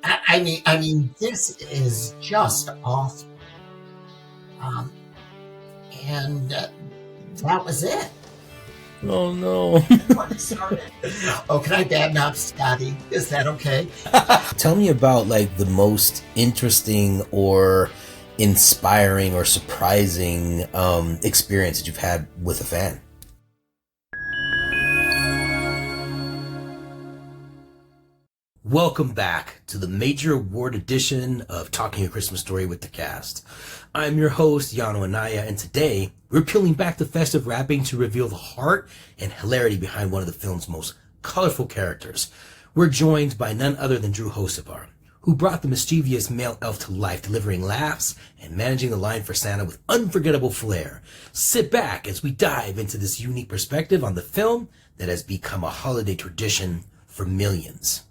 I mean, this is just awful. Um, and that was it. Oh no. What started? Oh, can I badmouth Scotty? Is that okay? Tell me about like the most interesting or inspiring or surprising experience that you've had with a fan. Welcome back to the major award edition of Talking a Christmas Story with the Cast. I'm your host, Yano Anaya, and today we're peeling back the festive wrapping to reveal the heart and hilarity behind one of the film's most colorful characters. We're joined by none other than Drew Hocevar, who brought the mischievous male elf to life, delivering laughs and managing the line for Santa with unforgettable flair. Sit back as we dive into this unique perspective on the film that has become a holiday tradition for millions.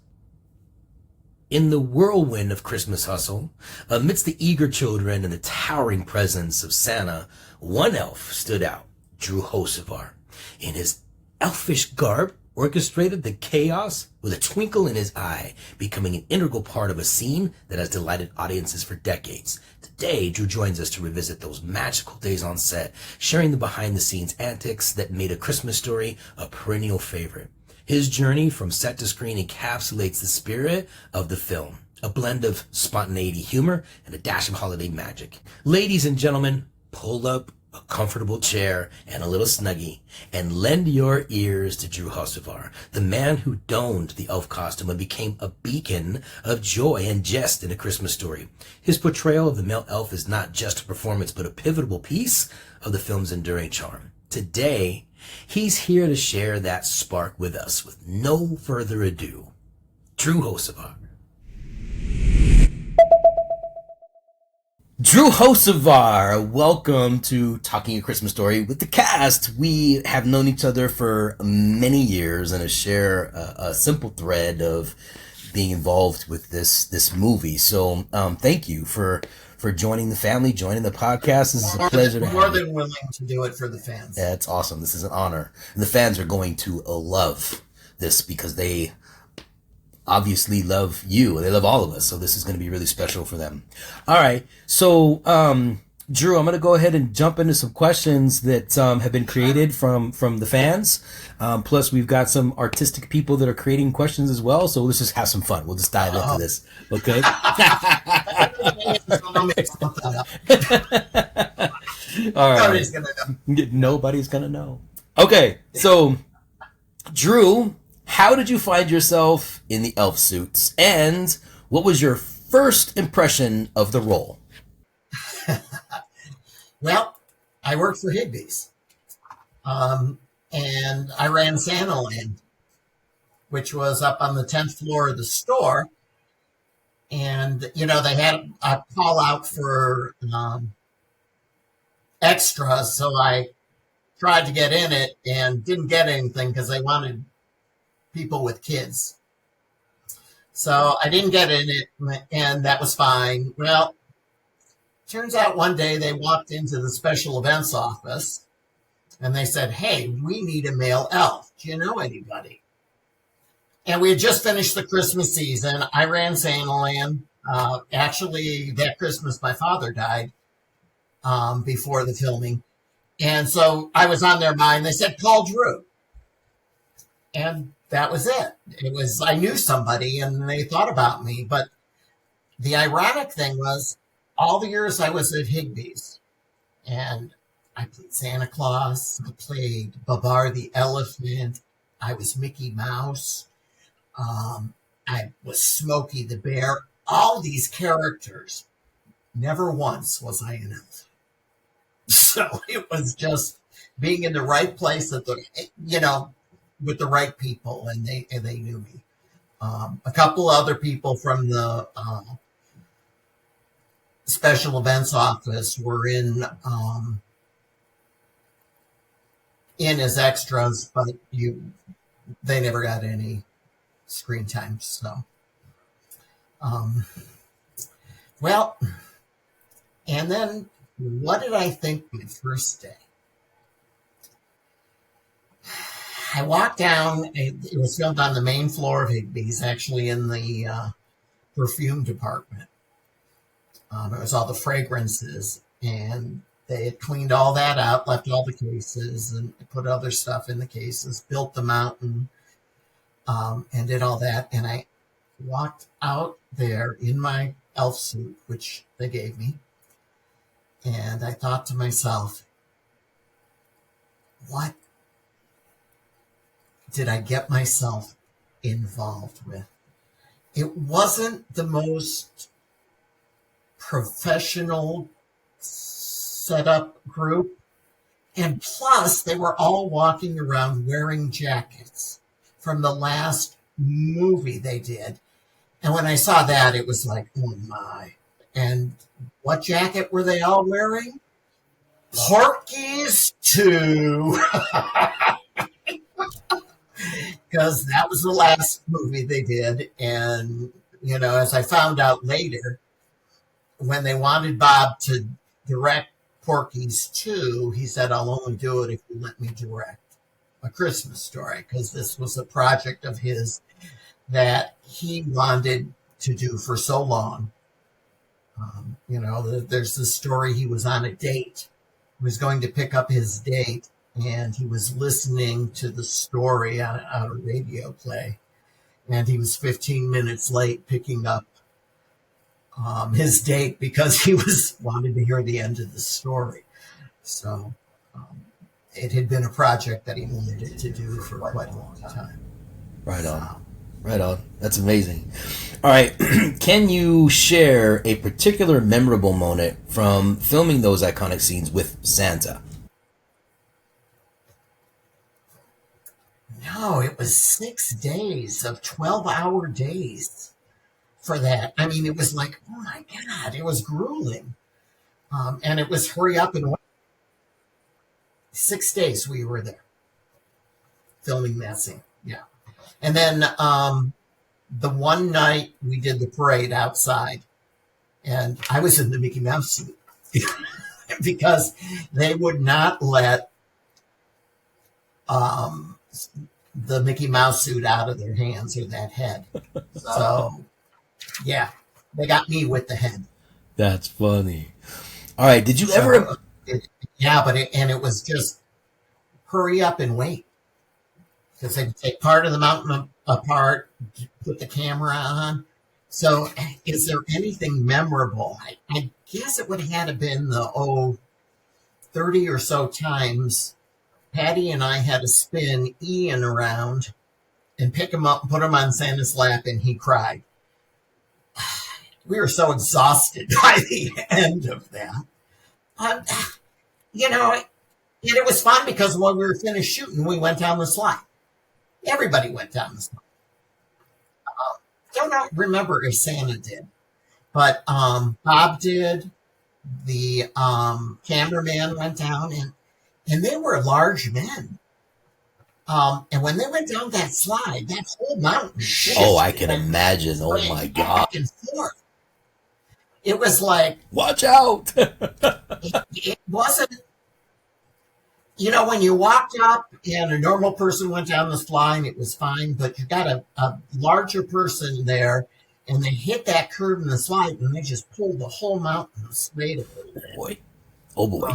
In the whirlwind of Christmas hustle, amidst the eager children and the towering presence of Santa, one elf stood out, Drew Hocevar. In his elfish garb, orchestrated the chaos with a twinkle in his eye, becoming an integral part of a scene that has delighted audiences for decades. Today, Drew joins us to revisit those magical days on set, sharing the behind-the-scenes antics that made A Christmas Story a perennial favorite. His journey from set to screen encapsulates the spirit of the film, a blend of spontaneity, humor, and a dash of holiday magic. Ladies and gentlemen, pull up a comfortable chair and a little snuggie and lend your ears to Drew Hocevar, the man who donned the elf costume and became a beacon of joy and jest in A Christmas Story. His portrayal of the male elf is not just a performance, but a pivotal piece of the film's enduring charm. Today, he's here to share that spark with us. With no further ado, Drew Hocevar. Drew Hocevar, welcome to Talking a Christmas Story with the Cast. We have known each other for many years and share a simple thread of being involved with this movie. So thank you for joining the family, joining the podcast. This is a pleasure to have you. More than willing to do it for the fans. Yeah, it's awesome. This is an honor. And the fans are going to love this because they obviously love you. They love all of us. So this is going to be really special for them. All right. So, Drew, I'm going to go ahead and jump into some questions that have been created from the fans. Plus, we've got some artistic people that are creating questions as well. So let's just have some fun. We'll just dive into this. Okay? All right. Nobody's going to know. Okay. So, Drew, how did you find yourself in the elf suits? And what was your first impression of the role? Well, I worked for Hobbies, and I ran Santaland, which was up on the 10th floor of the store. And, you know, they had a call out for extras, so I tried to get in it and didn't get anything because they wanted people with kids. So I didn't get in it, and that was fine. Well, turns out one day they walked into the special events office and they said, "Hey, we need a male elf. Do you know anybody?" And we had just finished the Christmas season. I ran Santaland. Actually, that Christmas, my father died before the filming. And so I was on their mind. They said, "Call Drew." And that was it. I knew somebody and they thought about me. But the ironic thing was, all the years I was at Higbee's, and I played Santa Claus, I played Babar the Elephant, I was Mickey Mouse, I was Smokey the Bear, all these characters. Never once was I an elf. So it was just being in the right place at the, with the right people, and they knew me. A couple other people from the special events office were in as extras, but they never got any screen time. So, well, and then what did I think my first day? I walked down. It was filmed on the main floor of Higbee's, actually in the perfume department. It was all the fragrances, and they had cleaned all that out, left all the cases, and put other stuff in the cases, built the mountain, and did all that. And I walked out there in my elf suit, which they gave me, and I thought to myself, what did I get myself involved with? It wasn't the most professional setup group. And plus, they were all walking around wearing jackets from the last movie they did. And when I saw that, it was like, oh my. And what jacket were they all wearing? Porky's 2. Because that was the last movie they did. And, as I found out later, when they wanted Bob to direct Porky's 2, he said, I'll only do it if you let me direct A Christmas Story, because this was a project of his that he wanted to do for so long. There's this story, he was on a date. He was going to pick up his date, and he was listening to the story on a radio play, and he was 15 minutes late picking up his date because he wanted to hear the end of the story. So it had been a project that he wanted to do for quite a long time. Right on. Right on. That's amazing. All right. Can you share a particular memorable moment from filming those iconic scenes with Santa? No, it was 6 days of 12-hour days for that. I mean, it was like, oh my God, it was grueling. And it was hurry up and wait. 6 days we were there filming that scene. Yeah. And then the one night we did the parade outside, and I was in the Mickey Mouse suit because they would not let the Mickey Mouse suit out of their hands or that head. So, yeah, they got me with the head. That's funny. All right. Did you ever? It was just hurry up and wait. Because they take part of the mountain apart, put the camera on. So is there anything memorable? I guess it would have had to been the 30 or so times Patty and I had to spin Ian around and pick him up and put him on Santa's lap, and he cried. We were so exhausted by the end of that. And it was fun because when we were finished shooting, we went down the slide. Everybody went down the slide. Don't remember if Santa did, but Bob did. The cameraman went down, and they were large men. And when they went down that slide, that whole mountain shifted. Oh, I can imagine. Oh my God. Back and forth. It was like, watch out. it wasn't, when you walked up and a normal person went down the slide, it was fine, but you got a larger person there, and they hit that curve in the slide, and they just pulled the whole mountain straight away. Boy. Oh, boy.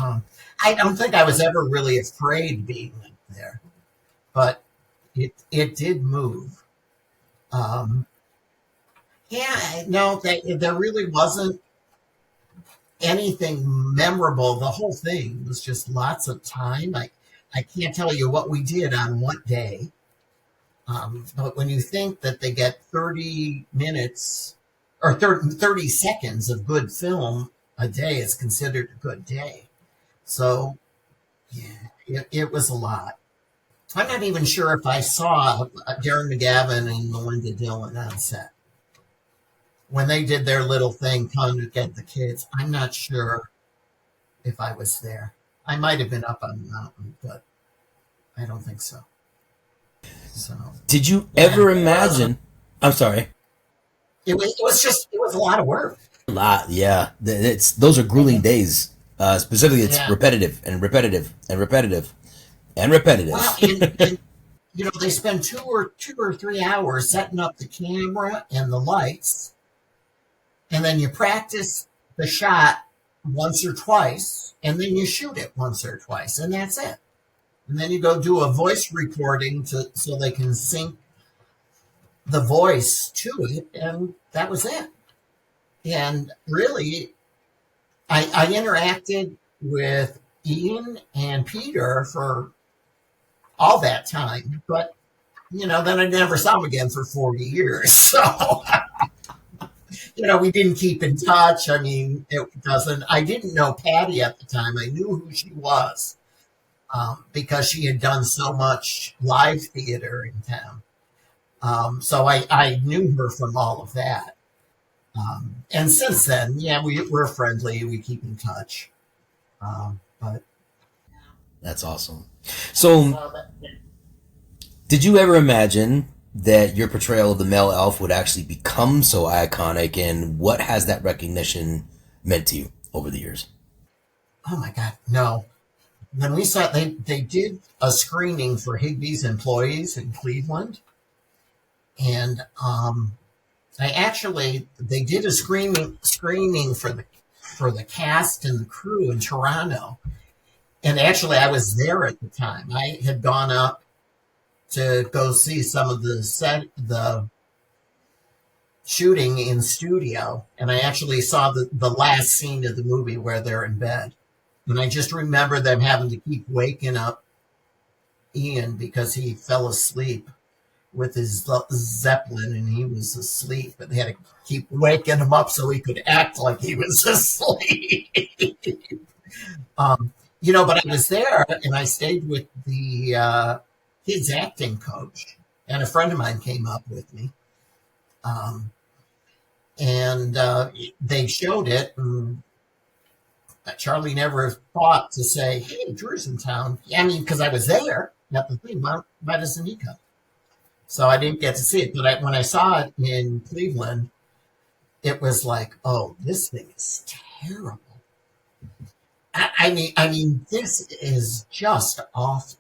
I don't think I was ever really afraid being there, but it did move. There really wasn't anything memorable. The whole thing was just lots of time. I can't tell you what we did on what day. But when you think that they get 30 minutes or 30 seconds of good film a day is considered a good day. So, yeah, it was a lot. I'm not even sure if I saw Darren McGavin and Melinda Dillon on set. When they did their little thing, come to get the kids, I'm not sure if I was there. I might have been up on the mountain, but I don't think so. So, did you ever imagine? I'm sorry. It was a lot of work. A lot, yeah. Those are grueling days. Specifically, it's repetitive and repetitive and repetitive and repetitive. Well, and they spend 2 or 3 hours setting up the camera and the lights, and then you practice the shot once or twice, and then you shoot it once or twice, and that's it. And then you go do a voice recording so they can sync the voice to it, and that was it. And really, I interacted with Ian and Peter for all that time, but then I never saw them again for 40 years. So, we didn't keep in touch. I mean, I didn't know Patty at the time. I knew who she was because she had done so much live theater in town. So I knew her from all of that. And since then, yeah, we're friendly. We keep in touch. But That's awesome. So, did you ever imagine that your portrayal of the male elf would actually become so iconic, and what has that recognition meant to you over the years? Oh my God, no. When we saw they did a screening for Higbee's employees in Cleveland, and they did a screening for the cast and the crew in Toronto, and actually I was there at the time. I had gone up to go see some of the shooting in studio, and I actually saw the last scene of the movie where they're in bed, and I just remember them having to keep waking up Ian because he fell asleep with his Zeppelin, and he was asleep, but they had to keep waking him up so he could act like he was asleep. But I was there, and I stayed with the kids acting coach, and a friend of mine came up with me, and they showed it, and Charlie never thought to say, "Hey, Drew's in town." I mean, because I was there. That's the thing. Why doesn't he come? So I didn't get to see it, but when I saw it in Cleveland, it was like, "Oh, this thing is terrible." I mean, this is just awful.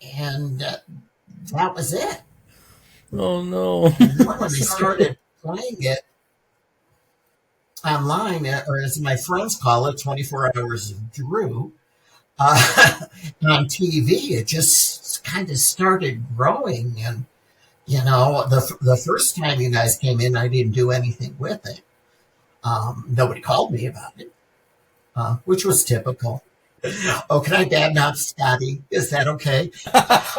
And that was it. Oh no! And then when they started playing it online, or as my friends call it, 24 Hours of Drew, on TV, it just kind of started growing. And, the first time you guys came in, I didn't do anything with it. Nobody called me about it, which was typical. Oh, can I badmouth Scotty? Is that okay?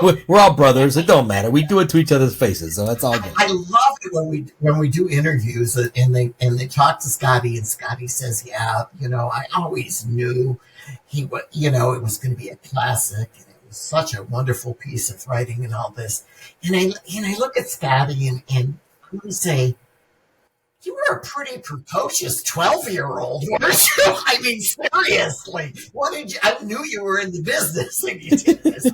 We're all brothers. It don't matter. We do it to each other's faces, so that's all good. I love it when we do interviews and they talk to Scotty, and Scotty says, "Yeah, I always knew it was going to be a classic, and it was such a wonderful piece of writing and all this." And I look at Scotty and I say, "You were a pretty precocious 12-year-old, weren't you?" I mean, seriously, I knew you were in the business and you did this.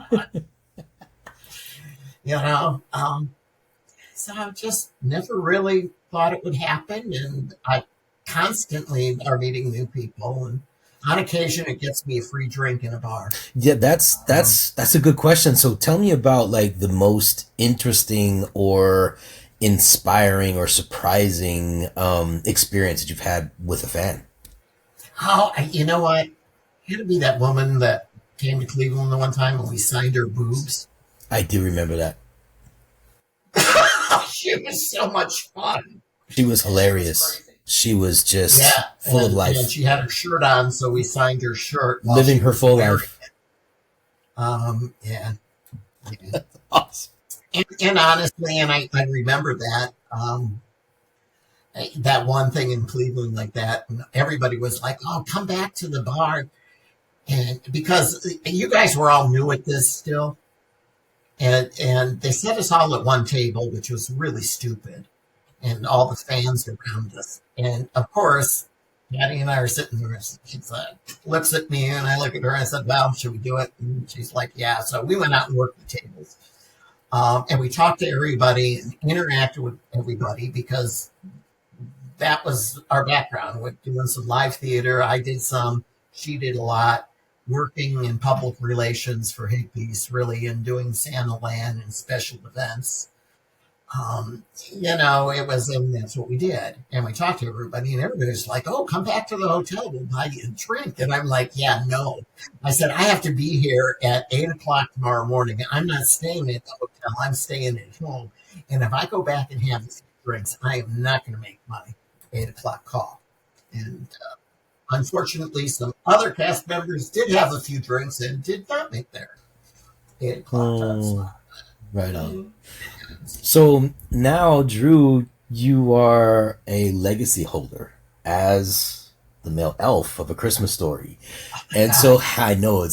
So I just never really thought it would happen, and I constantly are meeting new people, and on occasion it gets me a free drink in a bar. Yeah, that's a good question. So tell me about like the most interesting or inspiring or surprising experience that you've had with a fan. Oh, you know what? It had to be that woman that came to Cleveland the one time when we signed her boobs. I do remember that. She was so much fun. She was hilarious. She was just full of life. And she had her shirt on, so we signed her shirt. Living her full life. Yeah. Awesome. And honestly, and I remember that, that one thing in Cleveland like that, and everybody was like, "Oh, come back to the bar." And because you guys were all new at this still, and they set us all at one table, which was really stupid, and all the fans around us. And of course, Patty and I are sitting there. She's like, looks at me, and I look at her. And I said, "Well, should we do it?" And she's like, "Yeah." So we went out and worked the tables. And we talked to everybody and interacted with everybody because that was our background with doing some live theater. I did some, she did a lot, working in public relations for Higbee's, really, and doing Santa Land and special events. It was, and that's what we did. And we talked to everybody, and everybody was like, "Oh, come back to the hotel. We'll buy you a drink." And I'm like, "Yeah, no." I said, "I have to be here at 8 o'clock tomorrow morning. I'm not staying at the hotel. I'm staying at home. And if I go back and have a few drinks, I am not going to make my 8 o'clock call." And unfortunately, some other cast members did have a few drinks and did not make their 8 o'clock time Oh, slot. right on. So now, Drew, you are a legacy holder as the male elf of A Christmas Story. And so God, I know,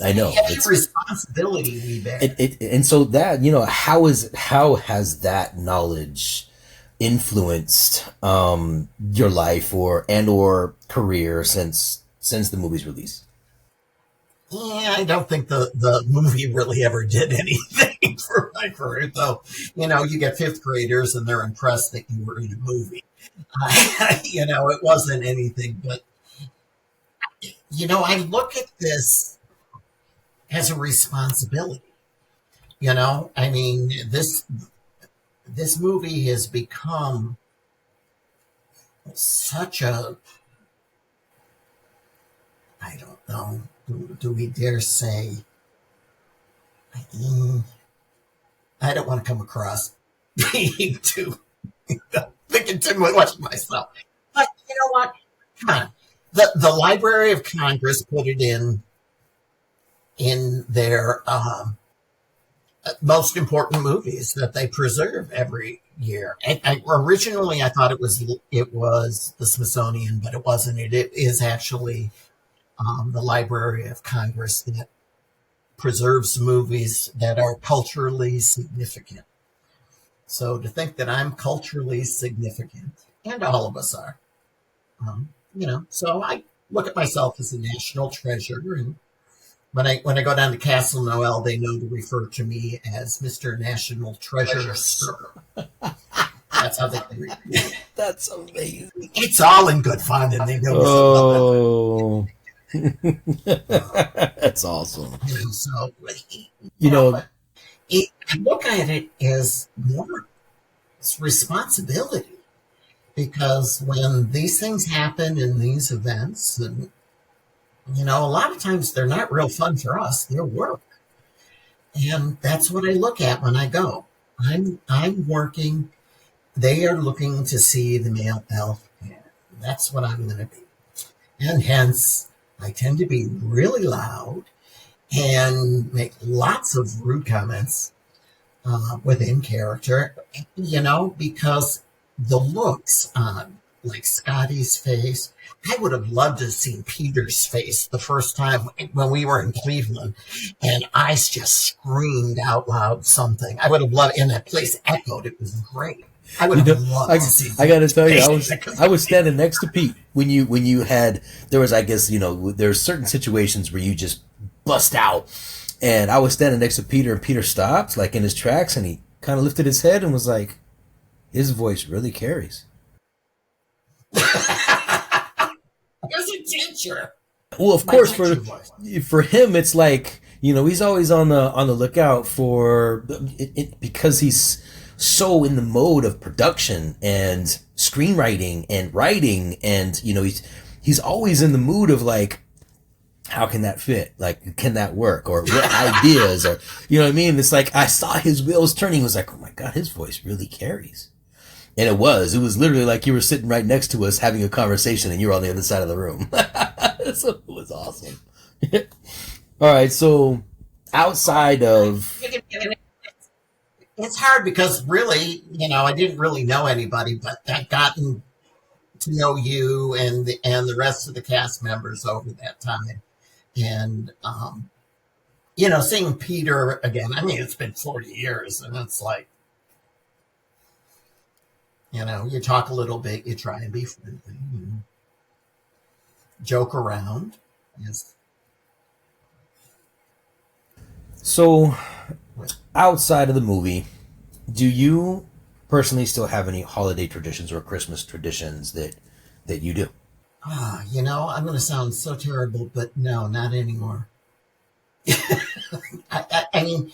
heavy it's responsibility we bear. and so that, how has that knowledge influenced your life or career since the movie's release? Yeah, I don't think the movie really ever did anything for my career, though. You get fifth graders and they're impressed that you were in a movie. It wasn't anything, but, I look at this as a responsibility. I mean, this movie has become such a, I don't know, do we dare say, mm, I don't want to come across being too thinking too much of myself. But you know what? Come on. The Library of Congress put it in their most important movies that they preserve every year. Originally, I thought it was the Smithsonian, but it wasn't. It is actually the Library of Congress that preserves movies that are culturally significant. So to think that I'm culturally significant, and all of us are, so I look at myself as a national treasure. And when I go down to Castle Noel, they know to refer to me as Mr. National Treasure Sir. That's how they read me. That's amazing. It's all in good fun, and they know me so well. Oh, Uh, that's awesome. so, You know, but I look at it as more responsibility because when these things happen in these events, and a lot of times they're not real fun for us; they're work, and that's what I look at when I go. I'm working. They are looking to see the male elf, and that's what I'm going to be. And hence, I tend to be really loud and make lots of rude comments within character, because the looks on like Scotty's face, I would have loved to have seen Peter's face the first time when we were in Cleveland and I just screamed out loud something. I would have loved, and that place echoed. It was great. I would you know, have loved I, to see I got to tell you, Peter's face. I was standing next to Pete when you had there was, I guess, there's certain situations where you just bust out, and I was standing next to Peter, and Peter stopped like in his tracks, and he kind of lifted his head and was like, his voice really carries. There's a teacher. Well, of My course, teacher voice. for him, it's like, he's always on the lookout for because he's so in the mode of production and screenwriting and writing, and he's always in the mood of like, how can that fit? Like, can that work? Or what ideas? Or you know what I mean? It's like I saw his wheels turning. It was like, oh my god, his voice really carries. And it was literally like you were sitting right next to us having a conversation and you were on the other side of the room. So it was awesome. All right. So outside of, It's hard because really, I didn't really know anybody, but I've gotten to know you and the rest of the cast members over that time. And seeing Peter again, I mean, it's been 40 years, and it's like, you talk a little bit, you try and be friendly, joke around. Yes. so outside of the movie, do you personally still have any holiday traditions or Christmas traditions that you do? I'm going to sound so terrible, but no, not anymore. I mean,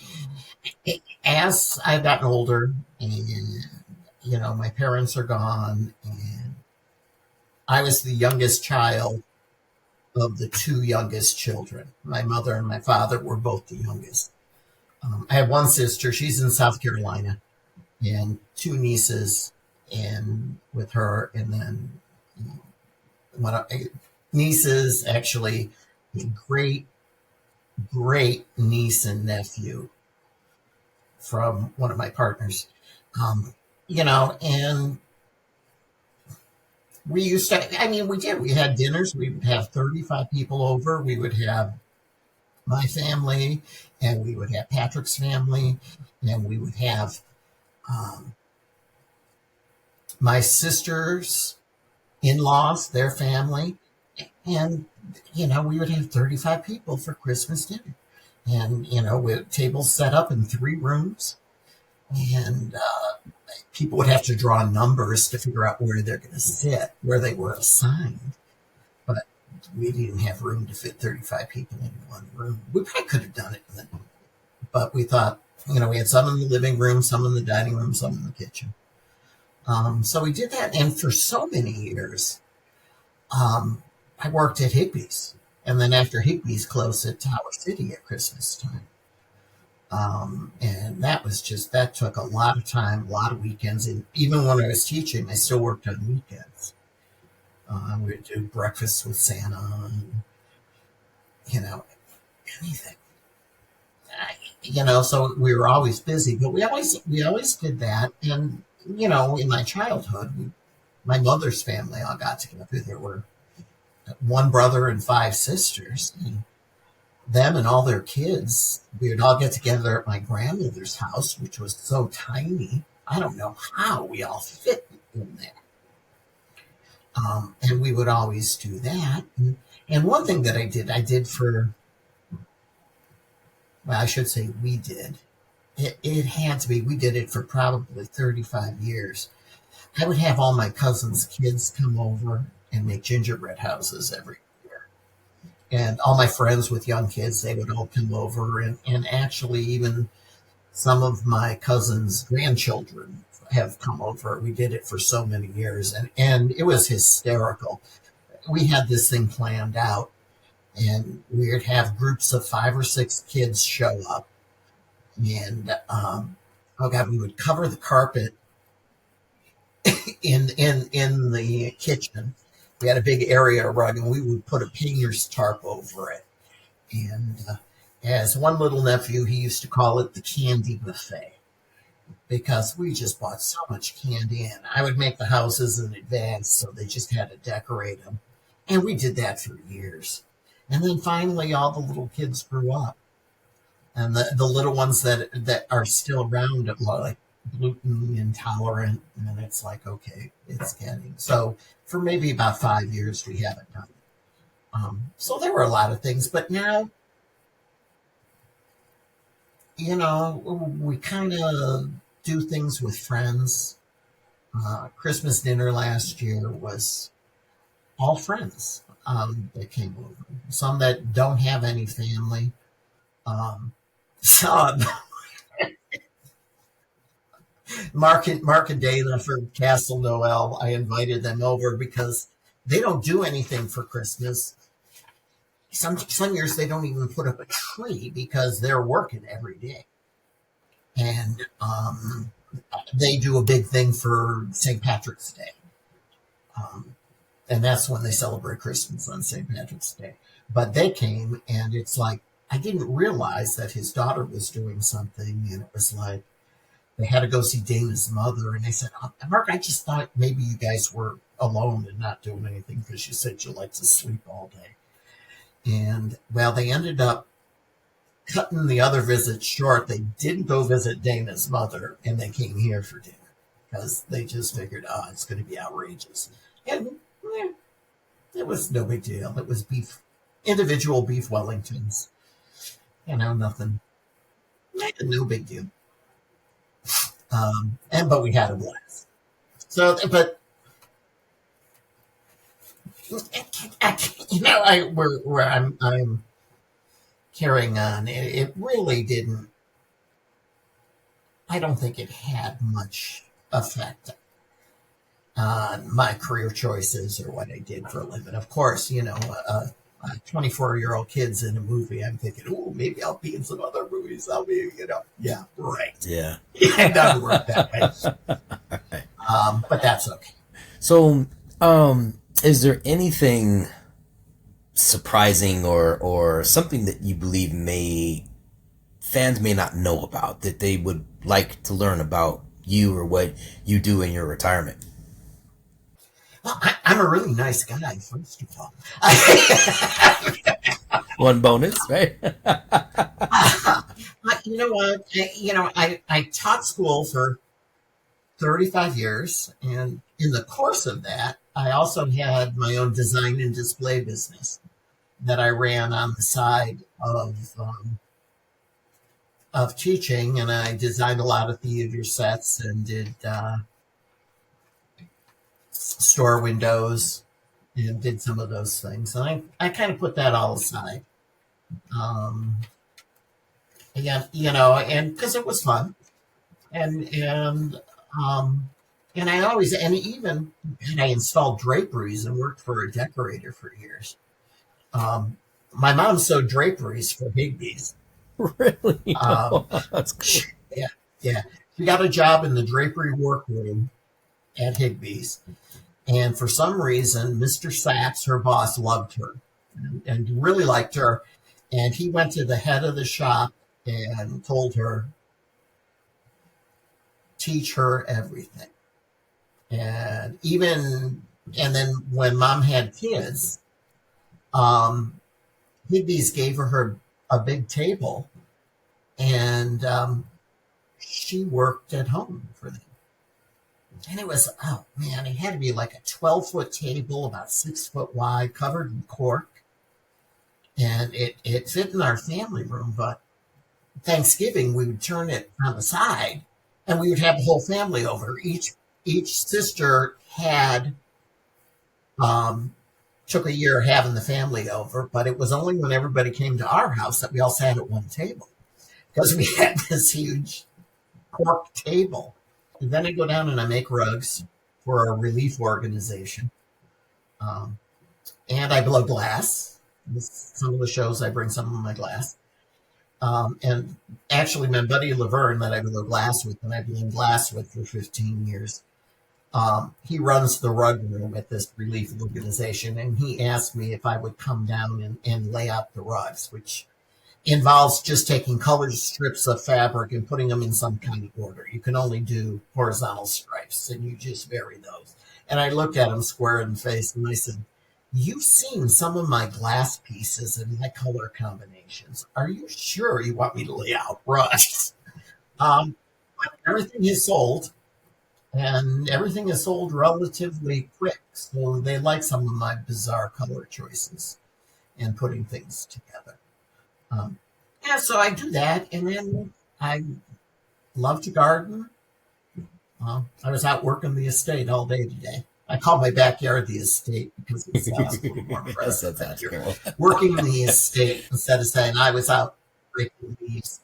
as I've gotten older, and my parents are gone, and I was the youngest child of the two youngest children. My mother and my father were both the youngest. I have one sister; she's in South Carolina, and two nieces, and with her, and then one nieces actually, a great great niece and nephew from one of my partners. Um, and we used to, I mean, we did. We had dinners. We would have 35 people over. We would have my family, and we would have Patrick's family, and we would have um, my sister's in laws, their family. And, we would have 35 people for Christmas dinner. And, with tables set up in three rooms. And people would have to draw numbers to figure out where they're going to sit, where they were assigned. But we didn't have room to fit 35 people in one room. We probably could have done it, but we thought, we had some in the living room, some in the dining room, some in the kitchen. So we did that. And for so many years, I worked at Higbee's. And then after Higbee's closed at Tower City at Christmas time. And that took a lot of time, a lot of weekends. And even when I was teaching, I still worked on weekends. We would do breakfast with Santa and, anything. So we were always busy, but we always did that. And, in my childhood, my mother's family all got together. There were one brother and five sisters. And them and all their kids, we would all get together at my grandmother's house, which was so tiny. I don't know how we all fit in there. And we would always do that. And one thing that I did for, well, I should say we did. It had to be, we did it for probably 35 years. I would have all my cousins' kids come over and make gingerbread houses every year. And all my friends with young kids, they would all come over. And actually, even some of my cousins' grandchildren have come over. We did it for so many years, and it was hysterical. We had this thing planned out, and we would have groups of 5 or 6 kids show up. And, oh God, we would cover the carpet in the kitchen. We had a big area rug, and we would put a painter's tarp over it. And as one little nephew, he used to call it the candy buffet because we just bought so much candy. And I would make the houses in advance, so they just had to decorate them. And we did that for years. And then finally, all the little kids grew up. And the little ones that are still around are like gluten intolerant. And it's like, okay, it's getting. So for maybe about 5 years, we haven't done it. So there were a lot of things. But now, we kind of do things with friends. Christmas dinner last year was all friends that came over. Some that don't have any family. Some Mark and Dana from Castle Noel. I invited them over because they don't do anything for Christmas. Some years they don't even put up a tree because they're working every day. And they do a big thing for St. Patrick's Day. And that's when they celebrate Christmas, on St. Patrick's Day. But they came, and it's like, I didn't realize that his daughter was doing something. And it was like, they had to go see Dana's mother. And they said, Mark, I just thought maybe you guys were alone and not doing anything because you said you like to sleep all day. And, well, they ended up cutting the other visits short. They didn't go visit Dana's mother, and they came here for dinner because they just figured, it's going to be outrageous. And it was no big deal. It was individual beef Wellingtons. Nothing. No big deal. But we had a blast. So, but where I'm carrying on. It really didn't, I don't think it had much effect on my career choices or what I did for a living. Of course, a 24-year-old kid's in a movie. I'm thinking, oh, maybe I'll be in some other movies. I'll be, yeah, right. Yeah. It doesn't work that way. But that's okay. So, is there anything surprising or something that you believe fans may not know about that they would like to learn about you or what you do in your retirement? Well, I'm a really nice guy, first of all. One bonus, right? You know what? I taught school for 35 years, and in the course of that, I also had my own design and display business that I ran on the side of teaching, and I designed a lot of theater sets and did store windows and did some of those things. And I kind of put that all aside. Again, and because it was fun. And I always, and even I installed draperies and worked for a decorator for years. My mom sewed draperies for Higbee's. Really? That's cool. Yeah. She got a job in the drapery workroom at Higbee's. And for some reason, Mr. Sachs, her boss, loved her and really liked her. And he went to the head of the shop and told her, teach her everything. And then when mom had kids, Higbee's gave her a big table, and she worked at home for them. And it was, oh man, it had to be like a 12-foot table, about 6 foot wide, covered in cork. And it fit in our family room, but Thanksgiving we would turn it on the side and we would have the whole family over. Each sister had took a year having the family over, but it was only when everybody came to our house that we all sat at one table because we had this huge cork table. And then I go down and I make rugs for a relief organization. And I blow glass. Some of the shows I bring some of my glass. And actually my buddy Laverne that I blow glass with and I've been glass with for 15 years, he runs the rug room at this relief organization, and he asked me if I would come down and lay out the rugs, which involves just taking colored strips of fabric and putting them in some kind of order. You can only do horizontal stripes, and you just vary those. And I looked at him square in the face, and I said, you've seen some of my glass pieces and my color combinations. Are you sure you want me to lay out rugs? But everything is sold. And everything is sold relatively quick. So they like some of my bizarre color choices and putting things together. So I do that. And then I love to garden. I was out working the estate all day today. I call my backyard the estate because it sounds a little more impressive. That's cool. Working the estate instead of saying I was out breaking leaves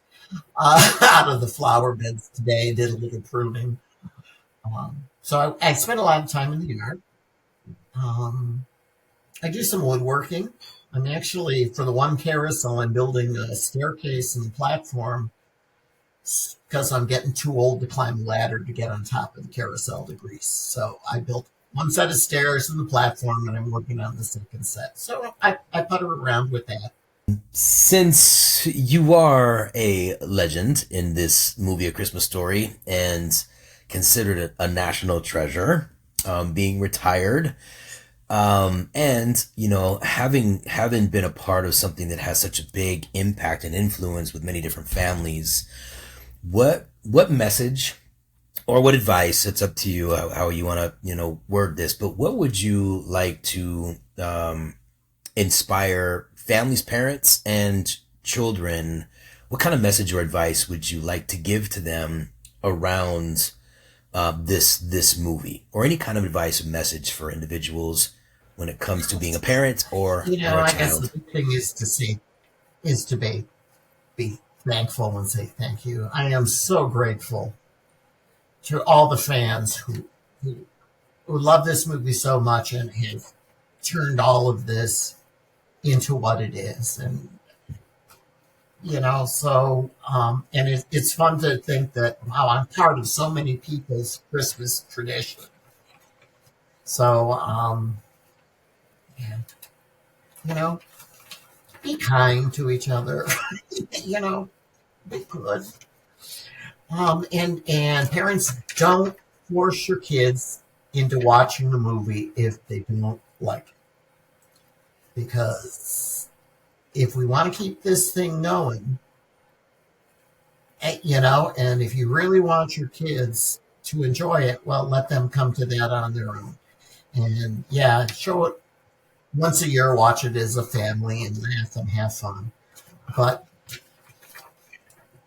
out of the flower beds today, did a little pruning. So I spent a lot of time in the yard. I do some woodworking. I'm actually, for the one carousel, I'm building a staircase and platform because I'm getting too old to climb a ladder to get on top of the carousel to grease. So I built one set of stairs and the platform, and I'm working on the second set. So I putter around with that. Since you are a legend in this movie, A Christmas Story, and considered a national treasure, being retired, and having been a part of something that has such a big impact and influence with many different families, what message or what advice, it's up to you how you want to word this, but what would you like to inspire families, parents, and children? What kind of message or advice would you like to give to them around this movie, or any kind of advice or message for individuals when it comes to being a parent or a I guess child? the big thing is to say is to be thankful and say thank you. I am so grateful to all the fans who, who love this movie so much and have turned all of this into what it is. And, and it's fun to think that, wow, I'm part of so many people's Christmas tradition. So, and, you know, be kind to each other, be good. And parents, don't force your kids into watching the movie if they don't like it. Because if we want to keep this thing going, and if you really want your kids to enjoy it, well, let them come to that on their own. And yeah, show it once a year, watch it as a family and laugh and have fun. But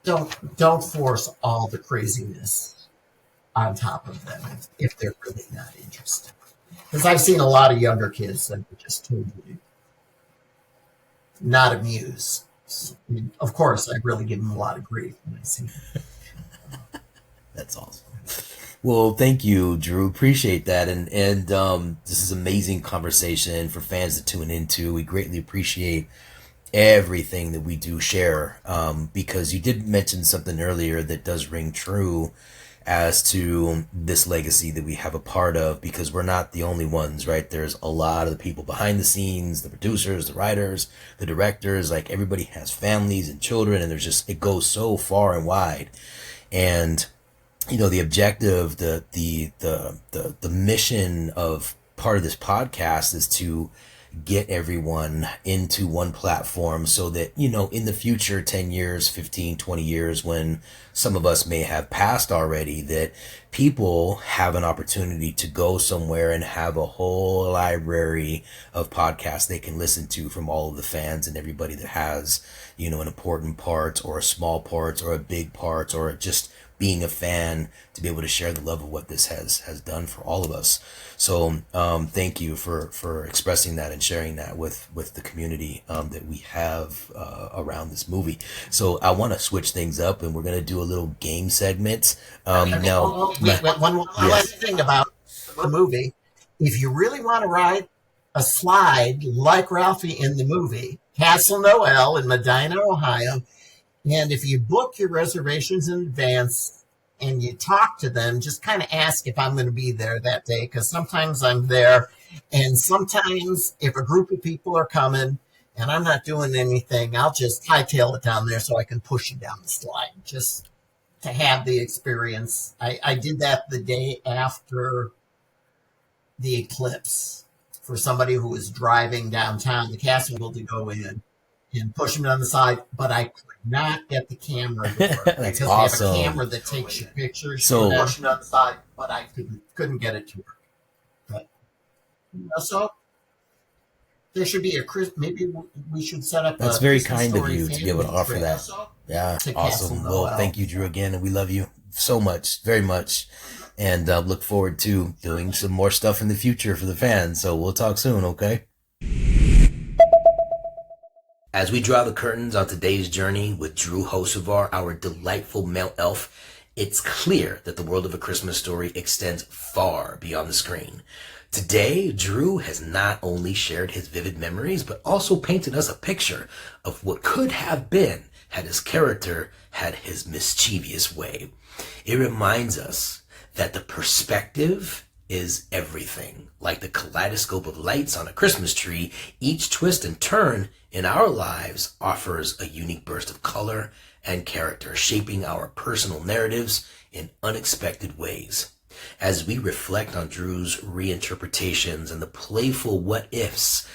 don't force all the craziness on top of them if they're really not interested. Because I've seen a lot of younger kids that are just totally not amused. I mean, of course, I really give them a lot of grief when I see them. That's awesome. Well, thank you, Drew. Appreciate that. And this is amazing conversation for fans to tune into. We greatly appreciate everything that we do share, because you did mention something earlier that does ring true as to this legacy that we have a part of, because we're not the only ones, right? There's a lot of the people behind the scenes, the producers, the writers, the directors, like everybody has families and children, and it goes so far and wide. And the objective, the mission of part of this podcast is to get everyone into one platform so that, in the future, 10 years, 15, 20 years, when some of us may have passed already, that people have an opportunity to go somewhere and have a whole library of podcasts they can listen to from all of the fans and everybody that has, an important part or a small part or a big part or just being a fan, to be able to share the love of what this has done for all of us. So thank you for expressing that and sharing that with the community that we have around this movie. So I want to switch things up, and we're going to do a little game segment. One last thing about the movie. If you really want to ride a slide like Ralphie in the movie, Castle Noel in Medina, Ohio, and if you book your reservations in advance and you talk to them, just kind of ask if I'm going to be there that day, because sometimes I'm there. And sometimes if a group of people are coming and I'm not doing anything, I'll just hightail it down there so I can push you down the slide just to have the experience. I did that the day after the eclipse for somebody who was driving downtown the castle to go in and push them down the side, but I could not get the camera to work. That's because awesome. We have a camera that takes your pictures. So pushing on the side, but I couldn't get it to work. But so there should be maybe we should set up. That's very kind of you to be able to offer that. Yeah, awesome. Well, thank you, Drew, again, and we love you so much, very much, and look forward to doing some more stuff in the future for the fans. So we'll talk soon, okay? As we draw the curtains on today's journey with Drew Hocevar, our delightful male elf, it's clear that the world of A Christmas Story extends far beyond the screen. Today, Drew has not only shared his vivid memories, but also painted us a picture of what could have been had his character had his mischievous way. It reminds us that the perspective is everything. Like the kaleidoscope of lights on a Christmas tree, each twist and turn in our lives offers a unique burst of color and character, shaping our personal narratives in unexpected ways. As we reflect on Drew's reinterpretations and the playful what-ifs,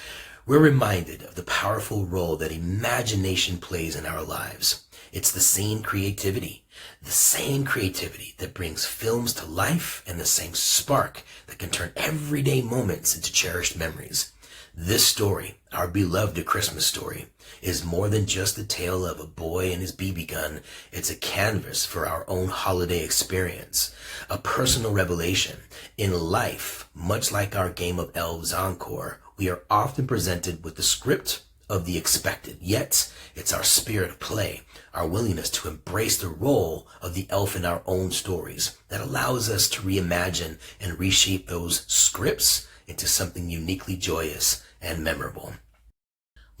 we're reminded of the powerful role that imagination plays in our lives. It's the same creativity that brings films to life, and the same spark that can turn everyday moments into cherished memories. This story, our beloved A Christmas Story, is more than just the tale of a boy and his BB gun. It's a canvas for our own holiday experience, a personal revelation. In life, much like our game of Elves Encore, we are often presented with the script of the expected. Yet, it's our spirit of play, our willingness to embrace the role of the elf in our own stories that allows us to reimagine and reshape those scripts into something uniquely joyous and memorable.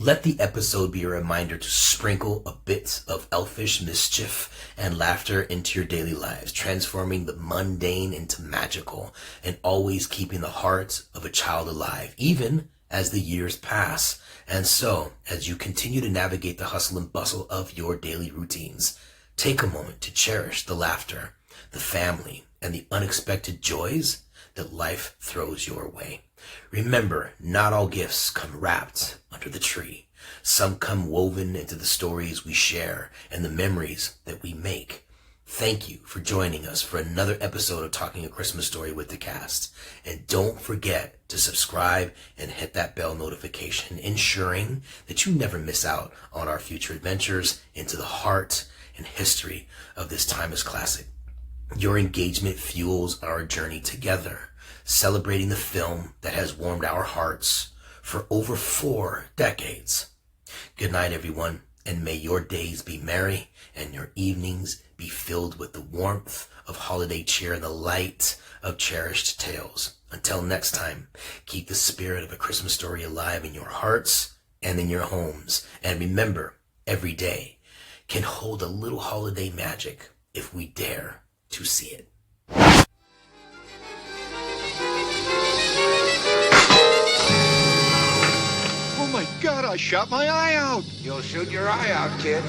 Let the episode be a reminder to sprinkle a bit of elfish mischief and laughter into your daily lives, transforming the mundane into magical and always keeping the heart of a child alive, even as the years pass. And so, as you continue to navigate the hustle and bustle of your daily routines, take a moment to cherish the laughter, the family, and the unexpected joys that life throws your way. Remember, not all gifts come wrapped under the tree. Some come woven into the stories we share and the memories that we make. Thank you for joining us for another episode of Talking a Christmas Story with the Cast. And don't forget to subscribe and hit that bell notification, ensuring that you never miss out on our future adventures into the heart and history of this timeless classic. Your engagement fuels our journey together, celebrating the film that has warmed our hearts for over 4 decades. Good night, everyone, and may your days be merry and your evenings be filled with the warmth of holiday cheer and the light of cherished tales. Until next time, keep the spirit of A Christmas Story alive in your hearts and in your homes. And remember, every day can hold a little holiday magic if we dare to see it. Oh my God, I shot my eye out. You'll shoot your eye out, kid.